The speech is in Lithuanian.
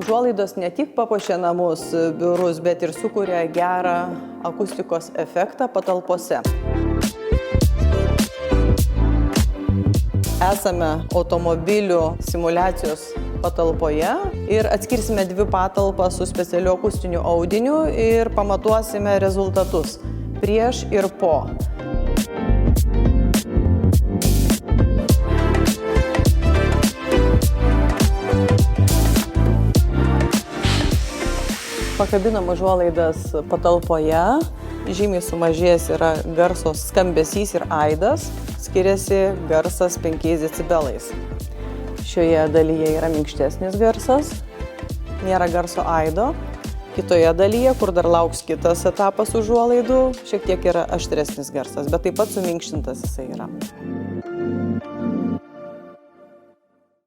Užuolaidos ne tik papuošia namus, biurus, bet ir sukuria gerą akustikos efektą patalpose. Esame automobilių simuliacijos patalpoje ir atskirsime dvi patalpas su specialiu akustiniu audiniu ir pamatuosime rezultatus prieš ir po. Pakabinam užuolaidas patalpoje, žymiai sumažėjęs yra garso skambesys ir aidas, skiriasi garsas 5 decibelais. Šioje dalyje yra minkštesnis garsas, nėra garso aido. Kitoje dalyje, kur dar lauks kitas etapas užuolaidų, šiek tiek yra aštresnis garsas, bet taip pat suminkštintas jisai yra.